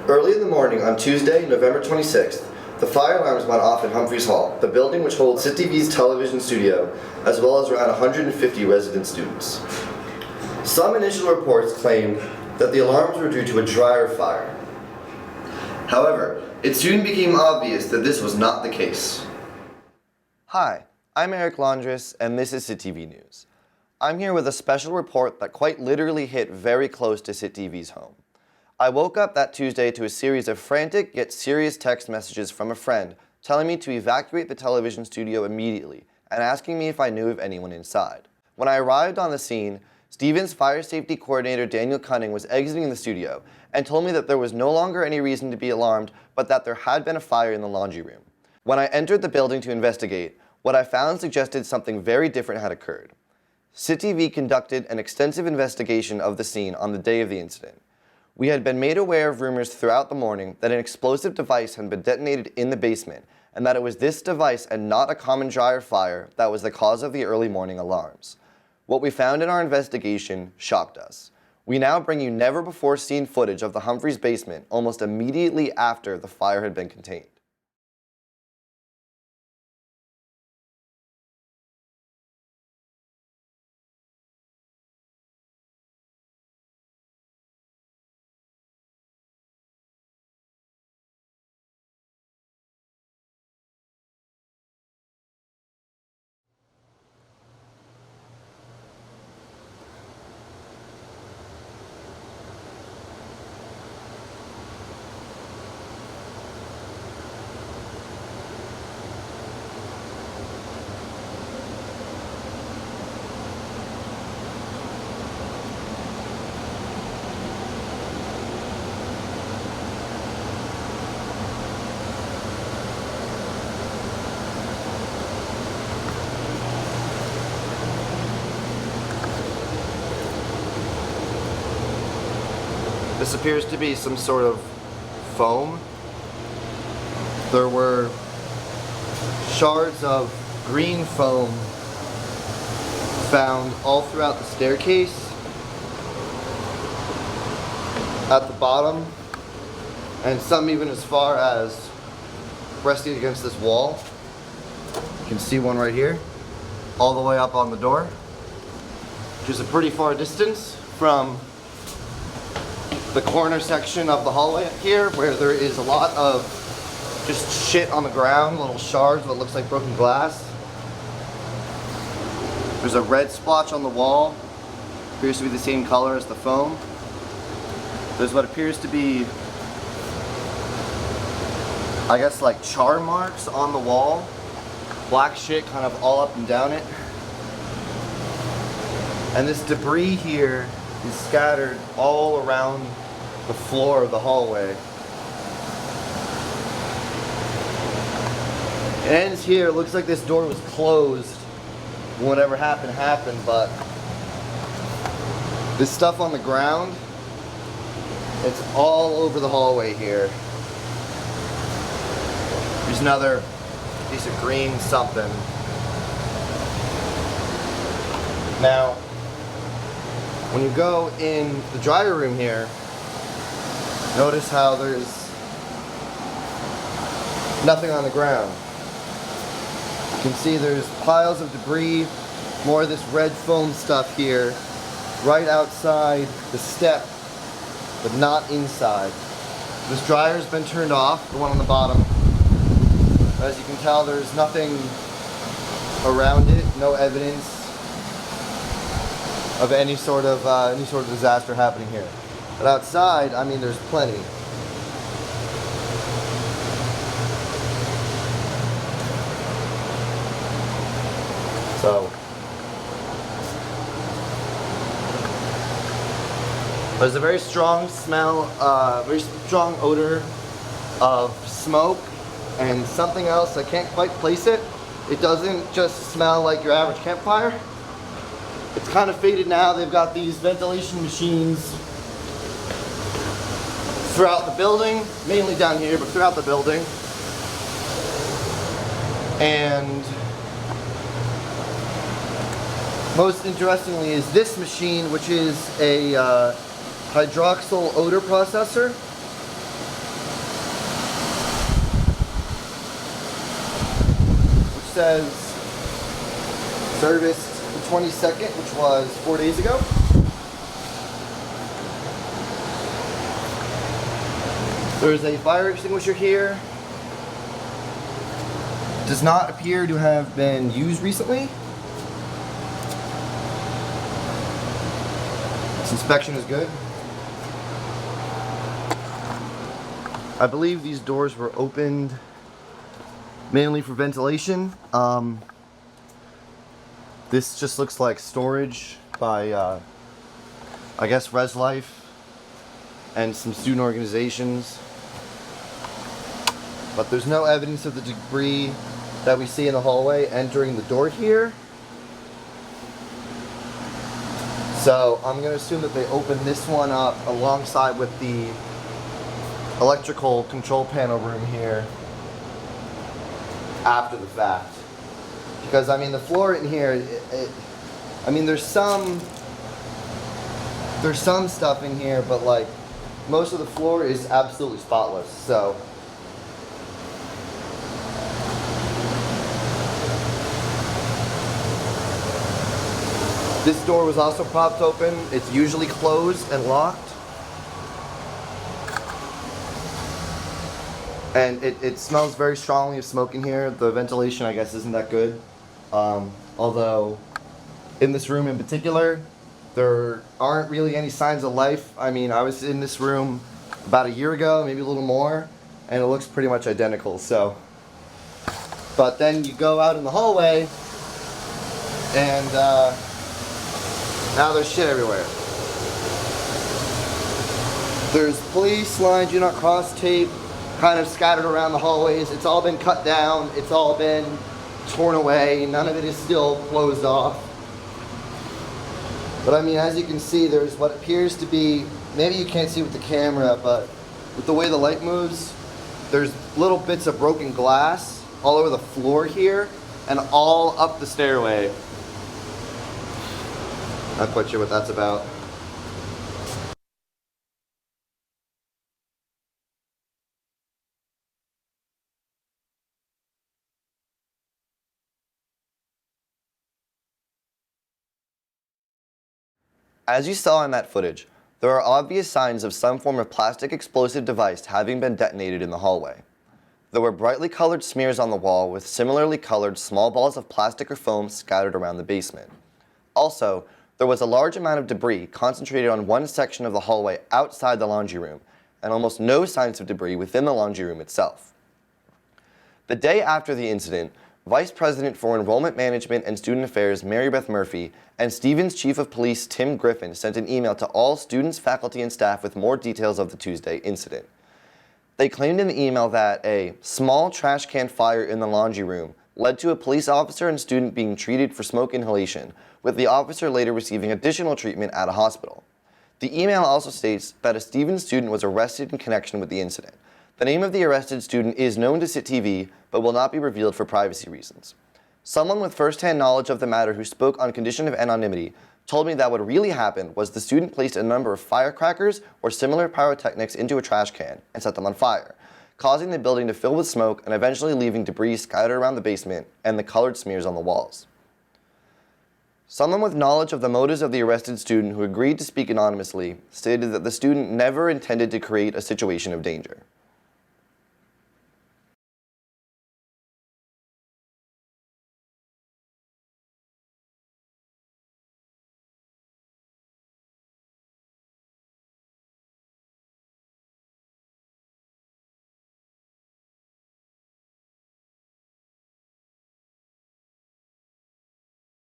Early in the morning on Tuesday, November 26th, the fire alarms went off in Humphreys Hall, the building which holds SITTV's television studio, as well as around 150 resident students. Some initial reports claimed that the alarms were due to a dryer fire. However, it soon became obvious that this was not the case. Hi, I'm Eric Laundress, and this is SITTV News. I'm here with a special report that quite literally hit very close to SITTV's home. I woke up that Tuesday to a series of frantic yet serious text messages from a friend telling me to evacuate the television studio immediately and asking me if I knew of anyone inside. When I arrived on the scene, Stevens Fire Safety Coordinator Daniel Cunning was exiting the studio and told me that there was no longer any reason to be alarmed, but that there had been a fire in the laundry room. When I entered the building to investigate, what I found suggested something very different had occurred. SITTV conducted an extensive investigation of the scene on the day of the incident. We had been made aware of rumors throughout the morning that an explosive device had been detonated in the basement, and that it was this device and not a common dryer fire that was the cause of the early morning alarms. What we found in our investigation shocked us. We now bring you never-before-seen footage of the Humphreys basement almost immediately after the fire had been contained. This appears to be some sort of foam. There were shards of green foam found all throughout the staircase, at the bottom, and some even as far as resting against this wall. You can see one right here, all the way up on the door, which is a pretty far distance from the corner section of the hallway here, where there is a lot of just shit on the ground, little shards, what looks like broken glass. There's a red splotch on the wall, appears to be the same color as the foam. There's what appears to be, I guess, like char marks on the wall, black shit kind of all up and down it. And this debris here is scattered all around the floor of the hallway. It ends here. It looks like this door was closed. Whatever happened, but this stuff on the ground, it's all over the hallway here. There's another piece of green something. Now, when you go in the dryer room here, notice how there's nothing on the ground. You can see there's piles of debris, more of this red foam stuff here, right outside the step, but not inside. This dryer's been turned off, the one on the bottom. As you can tell, there's nothing around it, no evidence of any sort of disaster happening here. But outside, I mean, there's plenty. So there's a very strong smell, very strong odor of smoke and something else. I can't quite place it. It doesn't just smell like your average campfire. It's kind of faded now. They've got these ventilation machines throughout the building, mainly down here, but throughout the building. And most interestingly is this machine, which is a hydroxyl odor processor. says serviced the 22nd, which was 4 days ago. There's a fire extinguisher here. Does not appear to have been used recently. This inspection is good. I believe these doors were opened mainly for ventilation. This just looks like storage by, I guess, Res Life and some student organizations. But there's no evidence of the debris that we see in the hallway entering the door here. So I'm going to assume that they opened this one up alongside with the electrical control panel room here after the fact. Because, I mean, the floor in here, I mean, there's some stuff in here, but, like, most of the floor is absolutely spotless, so. This door was also propped open. It's usually closed and locked. And it smells very strongly of smoke in here. The ventilation, I guess, isn't that good. Although, in this room in particular, there aren't really any signs of life. I mean, I was in this room about a year ago, maybe a little more, and it looks pretty much identical, so. But then you go out in the hallway, and now there's shit everywhere. There's police line, do not cross tape, kind of scattered around the hallways. It's all been cut down. It's all been torn away. None of it is still closed off. But I mean, as you can see, there's what appears to be, maybe you can't see with the camera, but with the way the light moves, there's little bits of broken glass all over the floor here and all up the stairway. Not quite sure what that's about. As you saw in that footage, there are obvious signs of some form of plastic explosive device having been detonated in the hallway. There were brightly colored smears on the wall with similarly colored small balls of plastic or foam scattered around the basement. Also, there was a large amount of debris concentrated on one section of the hallway outside the laundry room, and almost no signs of debris within the laundry room itself. The day after the incident, Vice President for Enrollment Management and Student Affairs Mary Beth Murphy and Stevens Chief of Police Tim Griffin sent an email to all students, faculty, and staff with more details of the Tuesday incident. They claimed in the email that a small trash can fire in the laundry room led to a police officer and student being treated for smoke inhalation, with the officer later receiving additional treatment at a hospital. The email also states that a Stevens student was arrested in connection with the incident. The name of the arrested student is known to SITTV, but will not be revealed for privacy reasons. Someone with first-hand knowledge of the matter who spoke on condition of anonymity told me that what really happened was the student placed a number of firecrackers or similar pyrotechnics into a trash can and set them on fire, causing the building to fill with smoke and eventually leaving debris scattered around the basement and the colored smears on the walls. Someone with knowledge of the motives of the arrested student who agreed to speak anonymously stated that the student never intended to create a situation of danger.